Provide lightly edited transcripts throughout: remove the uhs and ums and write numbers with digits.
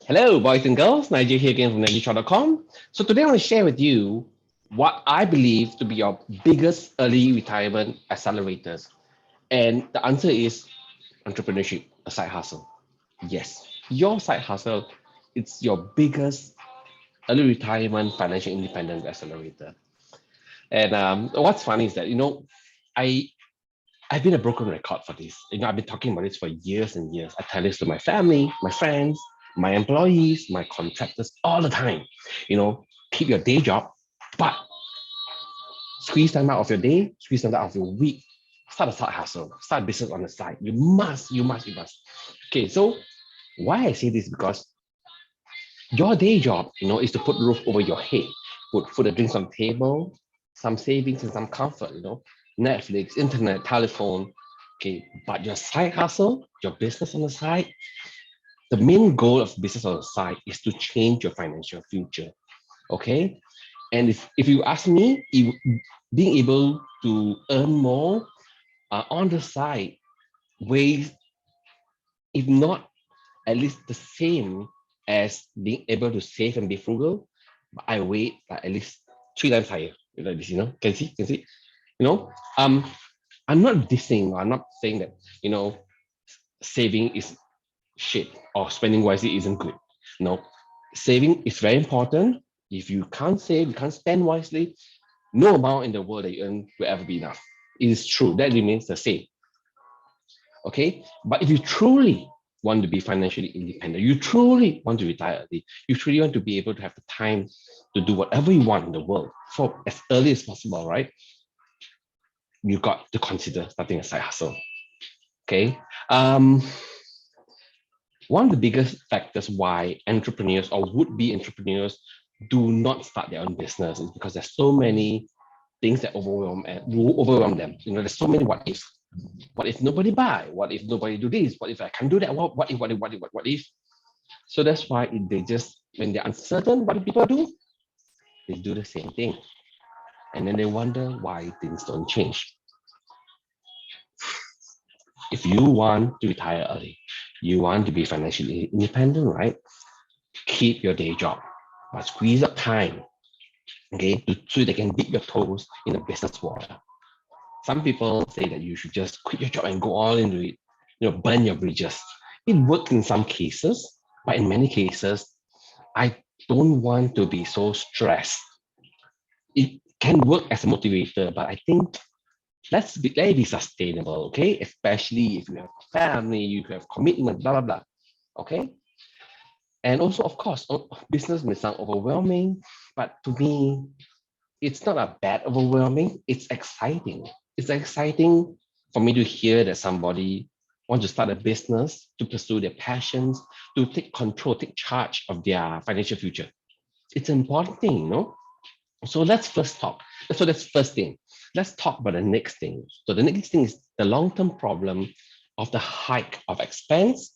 Hello, boys and girls. Nigel here again from NigelChat.com. So today I want to share with you what I believe to be your biggest early retirement accelerators. And the answer is entrepreneurship, a side hustle. Yes, your side hustle, it's your biggest early retirement financial independence accelerator. And what's funny is that, I I've been a broken record for this. I've been talking about this for years and years. I tell this to my family, my friends, my employees, my contractors all the time. You know, keep your day job, but squeeze time out of your day, squeeze time out of your week. Start a side hustle, start a business on the side. You must. Okay, so why I say this because your day job, is to put roof over your head, put food and drinks on the table, some savings and some comfort, Netflix, internet, telephone. Okay, but your side hustle, your business on the side, the main goal of business on the side is to change your financial future. Okay, and if you ask me, being able to earn more on the side ways, if not at least the same as being able to save and be frugal, but I weigh like at least three times higher. Like this, can see, you know. Um, I'm not dissing. I'm not saying that saving is shit or spending wisely isn't good. No, saving is very important. If you can't save, you can't spend wisely. No amount in the world that you earn will ever be enough. It is true. That remains the same. Okay, but if you truly want to be financially independent, you truly want to retire early, you truly want to be able to have the time to do whatever you want in the world for as early as possible, right? You got to consider starting a side hustle. Okay. um One of the biggest factors why entrepreneurs or would-be entrepreneurs do not start their own business is because there's so many things that overwhelm them. There's so many what ifs. What if nobody buy? What if nobody do this? What if I can't do that? What if? So that's why they just, when they're uncertain, what do people do? They do the same thing. And then they wonder why things don't change. If you want to retire early, you want to be financially independent, right? Keep your day job, but squeeze up time, okay, so they can dip your toes in the business water. Some people say that you should just quit your job and go all into it, burn your bridges. It works in some cases, but in many cases, I don't want to be so stressed. It can work as a motivator, but I think let it be sustainable, okay? Especially if you have family, you have commitment, blah blah blah. Okay. And also, of course, business may sound overwhelming, but to me, it's not a bad overwhelming. It's exciting. It's exciting for me to hear that somebody wants to start a business, to pursue their passions, to take control, take charge of their financial future. It's an important thing. So let's first talk. So that's first thing. Let's talk about the next thing. So the next thing is the long-term problem of the hike of expense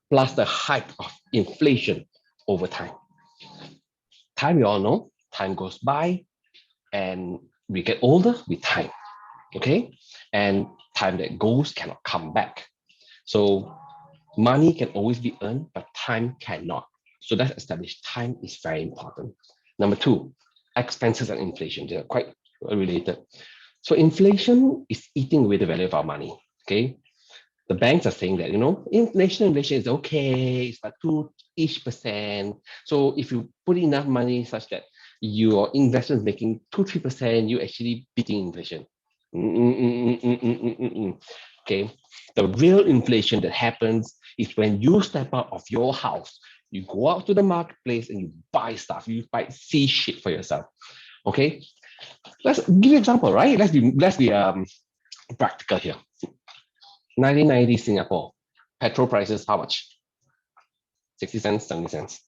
plus the hike of inflation over time. Time, you all know, time goes by and we get older with time. Okay. And time that goes cannot come back. So money can always be earned, but time cannot. So that's established. Time is very important. Number two, expenses and inflation. They're quite related. So inflation is eating away the value of our money. Okay. The banks are saying that, inflation is okay. It's about 2-ish%. So if you put enough money such that your investment is making 2-3%, you actually beating inflation. Okay. The real inflation that happens is when you step out of your house, you go out to the marketplace and you buy stuff, you buy see shit for yourself. Okay. Let's give you an example, right? Let's be practical here. 1990 Singapore, petrol prices how much? 60 cents, 70 cents.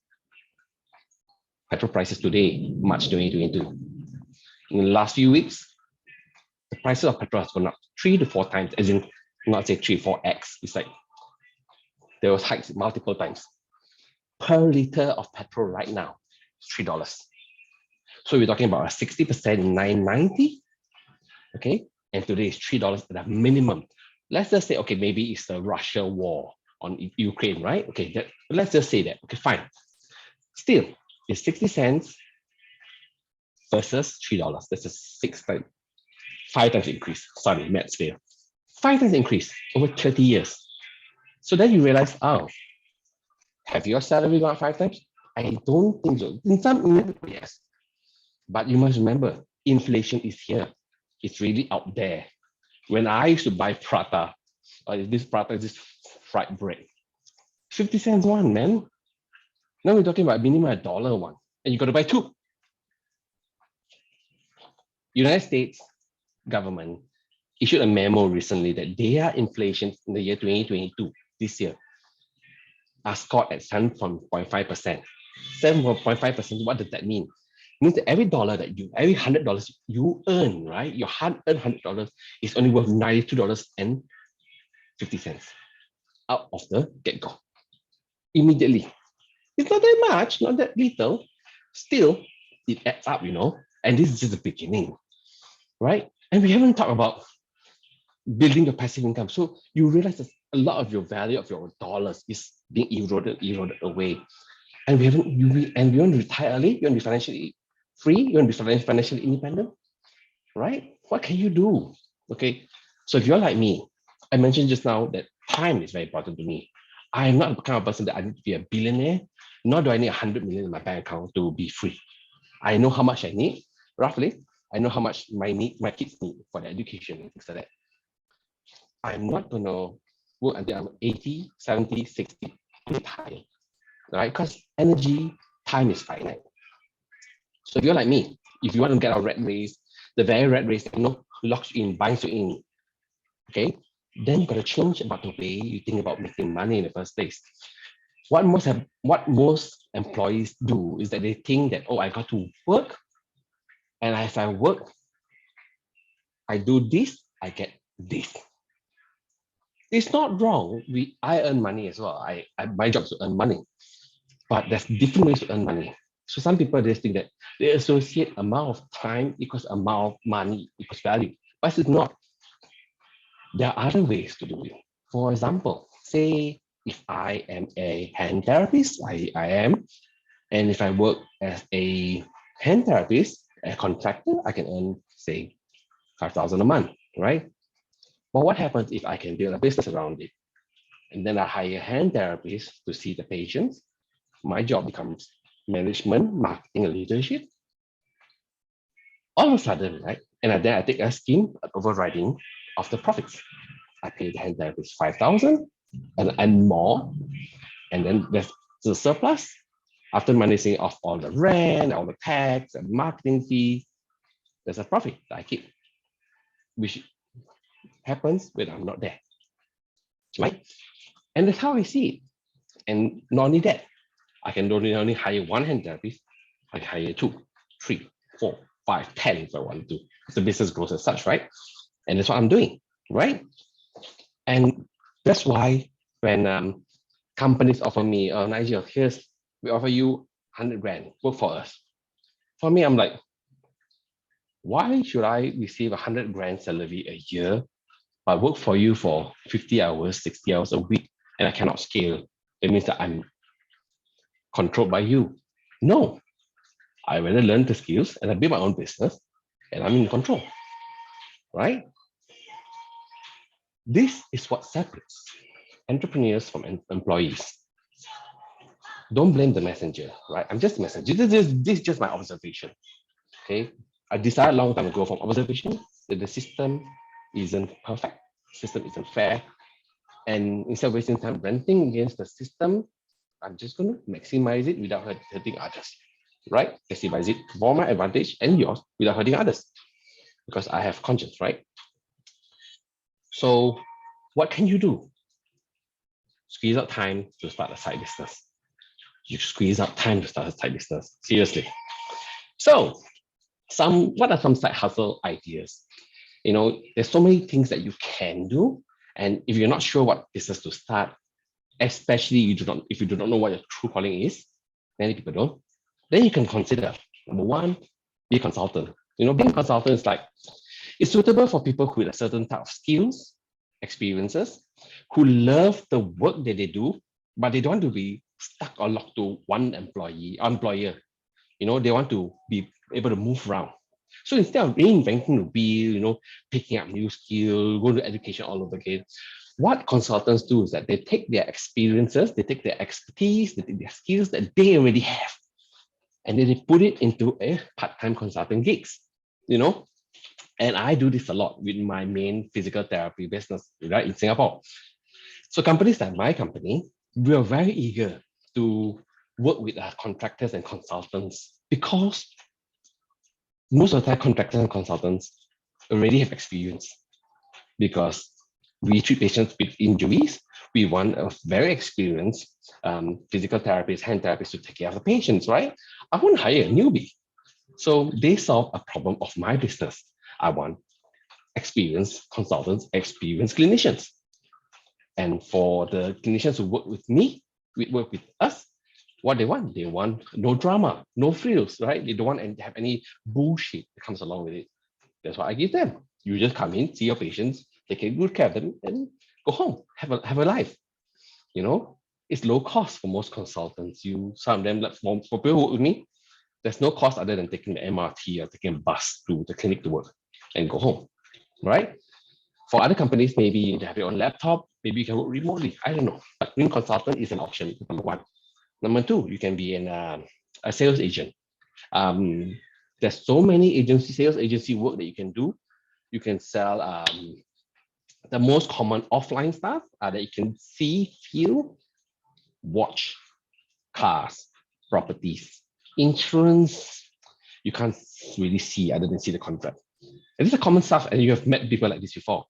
Petrol prices today, March 2022. In the last few weeks, the prices of petrol has gone up 3 to 4 times, as in not say 3, 4x. It's like there was hikes multiple times. Per liter of petrol right now, $3. So we're talking about a 60% in 990. Okay. And today is $3 at a minimum. Let's just say, okay, maybe it's the Russia war. on Ukraine, right? Okay, let's just say that. Okay, fine. Still, it's 60 cents versus $3. That's a 5 times increase. Sorry, maths fail. 5 times increase over 30 years. So then you realize, oh, have your salary gone up 5 times? I don't think so. In some, yes. But you must remember, inflation is here. It's really out there. When I used to buy prata, this prata is this fried bread, 50 cents one, man. Now we're talking about minimum $1 one, and you got to buy two. United States government issued a memo recently that their inflation in the year 2022, this year, are scored at 7.5%. 7.5%, what does that mean? It means that every every $100 you earn, right? Your hard-earned $100 is only worth $92.50 out of the get-go. Immediately. It's not that much, not that little. Still, it adds up, and this is just the beginning, right? And we haven't talked about building your passive income. So you realize that a lot of your value of your dollars is being eroded away. And we want to retire early, you want to be financially free, you want to be financially independent, right? What can you do? Okay. So if you're like me, I mentioned just now that time is very important to me. I am not the kind of person that I need to be a billionaire, nor do I need 100 million in my bank account to be free. I know how much I need, roughly. I know how much my kids need for their education and things like that. I'm not going to work until I'm 80, 70, 60, retire, right? Because energy, time is finite. So if you're like me, if you want to get out of rat race, the very rat race that locks you in, binds you in, okay, then you got to change about the way you think about making money in the first place. What most employees do is that they think that, oh, I got to work, and as I work, I do this, I get this. It's not wrong. I earn money as well. My job is to earn money, but there's different ways to earn money. So some people just think that they associate amount of time equals amount of money equals value, but it's not. There are other ways to do it. For example, say if I am a hand therapist, I am, and if I work as a hand therapist, a contractor, I can earn, say, 5,000 a month, right? But what happens if I can build a business around it? And then I hire hand therapists to see the patients. My job becomes management, marketing, and leadership. All of a sudden, right? And then I take a scheme, an overriding of the profits. I pay the hand therapist 5,000 and more. And then there's the surplus. After managing off all the rent, all the tax, and marketing fees, there's a profit that I keep, which happens when I'm not there, right? And that's how I see it. And not only that, I can only hire one hand therapist. I can hire 2, 3, 4, 5, 10 if I want to. The business grows as such, right? And that's what I'm doing, right? And that's why when companies offer me, Nigel, we offer you 100 grand, work for us. For me, I'm like, why should I receive 100 grand salary a year, but work for you for 50 hours, 60 hours a week, and I cannot scale? It means that I'm controlled by you. No, I rather learn the skills and I build my own business and I'm in control, right? This is what separates entrepreneurs from employees. Don't blame the messenger, right? I'm just a messenger. This is just my observation, okay? I decided a long time ago from observation that the system isn't perfect, system isn't fair, and instead of wasting time ranting against the system, I'm just going to maximize it without hurting others, right? Maximize it for my advantage and yours without hurting others, because I have conscience, right? So what can you do? Squeeze out time to start a side business. You squeeze out time to start a side business, seriously. So what are some side hustle ideas? There's so many things that you can do. And if you're not sure what business to start, especially if you do not know what your true calling is, many people don't, then you can consider, number one, be a consultant. Being a consultant is it's suitable for people with a certain type of skills experiences, who love the work that they do, but they don't want to be stuck or locked to one employer. They want to be able to move around. So instead of reinventing the wheel, picking up new skill, going to education all over again, what consultants do is that they take their experiences, they take their expertise, they take their skills that they already have, and then they put it into a part-time consulting gigs, And I do this a lot with my main physical therapy business, right, in Singapore. So companies like my company, we are very eager to work with our contractors and consultants because most of the time contractors and consultants already have experience because we treat patients with injuries. We want a very experienced physical therapist, hand therapist to take care of the patients, right? I won't hire a newbie. So they solve a problem of my business. I want experienced consultants, experienced clinicians. And for the clinicians who work with me, work with us, what they want no drama, no frills, right? They don't want to have any bullshit that comes along with it. That's what I give them. You just come in, see your patients, take good care of them, and go home, have a life. It's low cost for most consultants. Some of them, like for people who work with me, there's no cost other than taking the MRT or taking a bus to the clinic to work and go home, right? For other companies, maybe you have your own laptop, maybe you can work remotely. I don't know. But being consultant is an option, number one. Number two, you can be a sales agent. There's so many sales agency work that you can do. You can sell the most common offline stuff that you can see, feel, watch, cars, properties, insurance. You can't really see other than see the contract. And this is a common stuff, and you have met people like this before.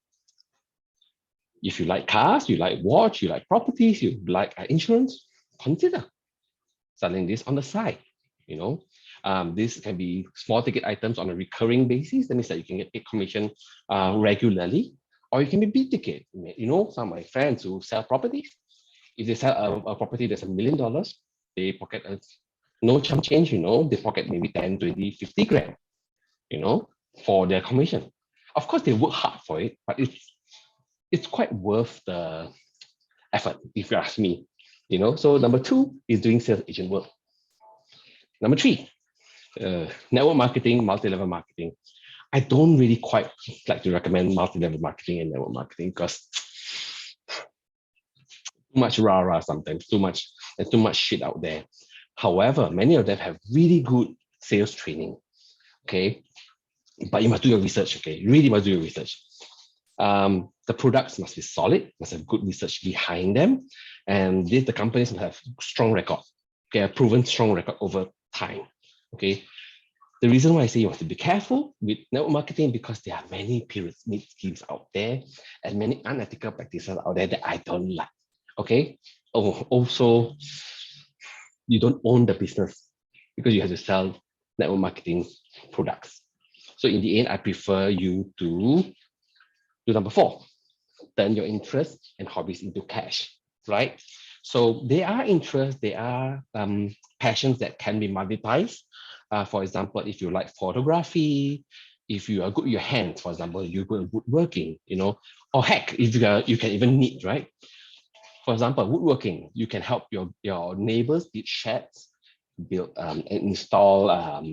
If you like cars, you like watch, you like properties, you like insurance, consider selling this on the side. This can be small ticket items on a recurring basis. That means that you can get paid commission regularly, or you can be big ticket. Some of my friends who sell properties, if they sell a property that's $1 million, they pocket no chump change, they pocket maybe 10, 20, 50 grand, for their commission. Of course, they work hard for it, but it's quite worth the effort, if you ask me. So number two is doing sales agent work. Number three, network marketing, multi-level marketing. I don't really quite like to recommend multi-level marketing and network marketing because too much rah-rah sometimes, there's too much shit out there. However, many of them have really good sales training, okay? But you must do your research, okay? You really must do your research. The products must be solid, must have good research behind them, and the companies must have strong record, okay, a proven strong record over time, okay? The reason why I say you have to be careful with network marketing because there are many pyramid schemes out there and many unethical practices out there that I don't like, okay? Also, you don't own the business because you have to sell network marketing products. So in the end, I prefer you to do number four, turn your interests and hobbies into cash, right? So there are interests, there are passions that can be monetized. For example, if you like photography, if you are good with your hands, for example, you're good at woodworking, or heck, if you can even knit, right? For example, woodworking, you can help your neighbors build sheds, build and install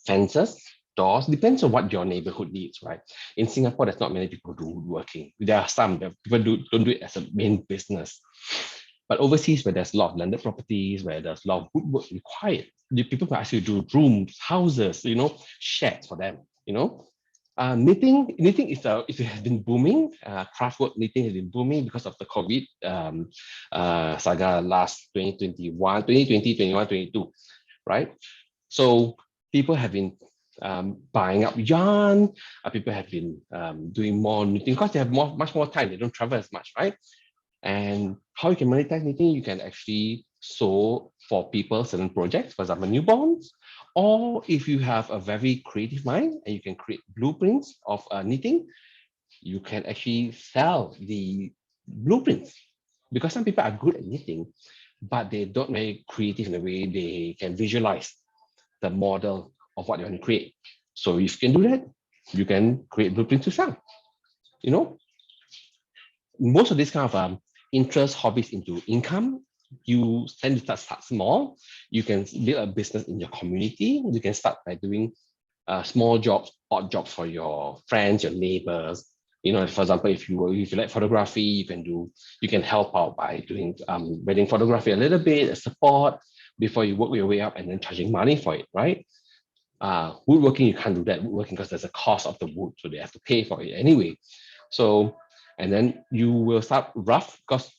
fences, doors, depends on what your neighborhood needs, right? In Singapore, there's not many people do woodworking. There are some that people don't do it as a main business. But overseas, where there's a lot of landed properties, where there's a lot of woodwork required, the people can actually do rooms, houses, sheds for them, knitting is it has been booming. Craft work knitting has been booming because of the COVID saga last 2021, 21, 22, right? So people have been buying up yarn. People have been doing more knitting because they have much more time. They don't travel as much, right? And how you can monetize knitting, you can actually sew for people certain projects, for example, newborns, or if you have a very creative mind and you can create blueprints of knitting, you can actually sell the blueprints because some people are good at knitting, but they don't very creative in the way they can visualize the model of what they want to create. So if you can do that, you can create blueprints to sell, most of these kind of interest hobbies into income, you tend to start small. You can build a business in your community. You can start by doing small jobs, odd jobs for your friends, your neighbors. You know, for example, if you like photography, you can help out by doing wedding photography a little bit, support before you work your way up and then charging money for it, right? Woodworking, you can't do that woodworking because there's a cost of the wood, so they have to pay for it anyway. So, and then you will start rough because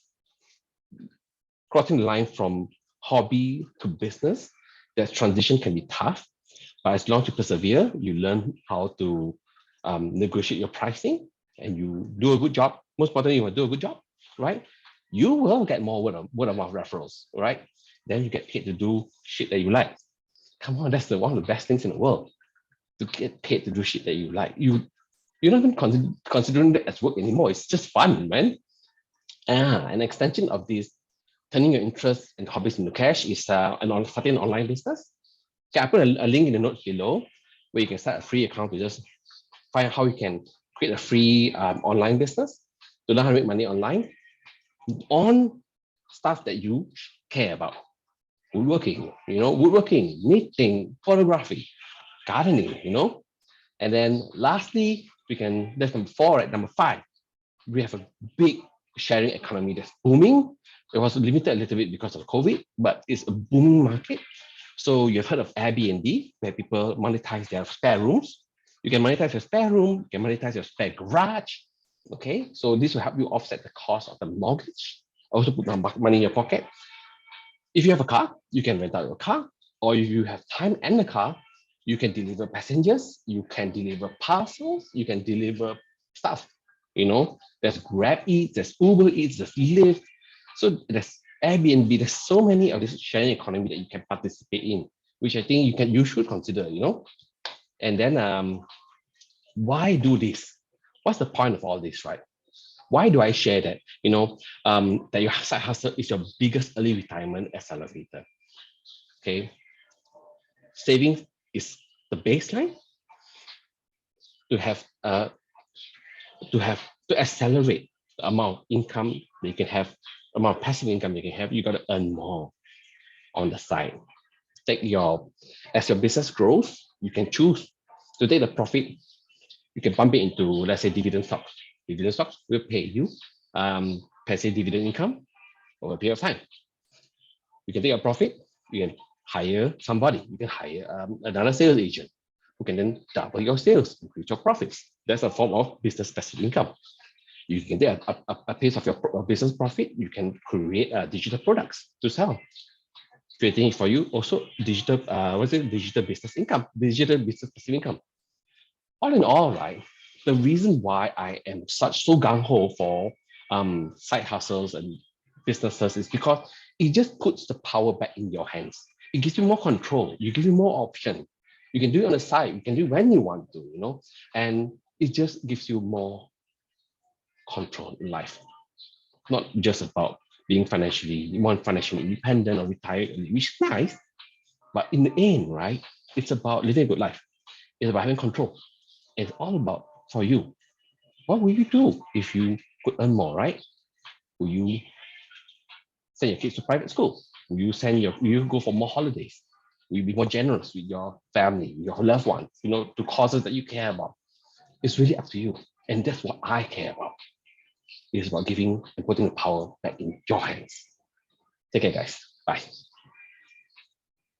crossing the line from hobby to business, that transition can be tough. But as long as you persevere, you learn how to negotiate your pricing and you do a good job. Most importantly, you will do a good job, right? You will get more word of mouth referrals, right? Then you get paid to do shit that you like. Come on, that's one of the best things in the world, to get paid to do shit that you like. You're not even considering that as work anymore. It's just fun, man. An extension of this turning your interests and hobbies into cash is starting an online business. Okay, I put a link in the notes below where you can start a free account to just find out how you can create a free online business to learn how to make money online on stuff that you care about. Woodworking, knitting, photography, gardening, And then lastly, that's number 4, right? Number 5, we have a big sharing economy that's booming. It was limited a little bit because of COVID, but it's a booming market. So you've heard of Airbnb, where people monetize their spare rooms. You can monetize your spare room, you can monetize your spare garage. Okay, so this will help you offset the cost of the mortgage. Also put money in your pocket. If you have a car, you can rent out your car, or if you have time and the car, you can deliver passengers, you can deliver parcels, you can deliver stuff. There's Grab Eats, there's Uber Eats, there's Lyft. So there's Airbnb. There's so many of this sharing economy that you can participate in, which I think you should consider. And then why do this? What's the point of all this, right? Why do I share that? That your side hustle is your biggest early retirement accelerator. Okay, savings is the baseline to have to accelerate the amount of income that you can have, amount of passive income you can have. You got to earn more on the side. As your business grows, you can choose to take the profit. You can pump it into, let's say, dividend stocks. Dividend stocks will pay you passive dividend income over a period of time. You can take a profit. You can hire somebody. You can hire another sales agent who can then double your sales, increase your profits. That's a form of business passive income. You can take a piece of your business profit. You can create digital products to sell. Creating it for you also digital digital business income, digital business passive income. All in all, right, the reason why I am so gung-ho for side hustles and businesses is because it just puts the power back in your hands. It gives you more control. You give you more option. You can do it on the side. You can do it when you want to, and it just gives you more control in life. Not just about being financially independent or retired, which is nice. But in the end, right, it's about living a good life. It's about having control. It's all about for you. What will you do if you could earn more, right? Will you send your kids to private school? Will you go for more holidays? Will you be more generous with your family, your loved ones, to causes that you care about? It's really up to you. And that's what I care about. It's about giving and putting the power back in your hands. Take care, guys. Bye.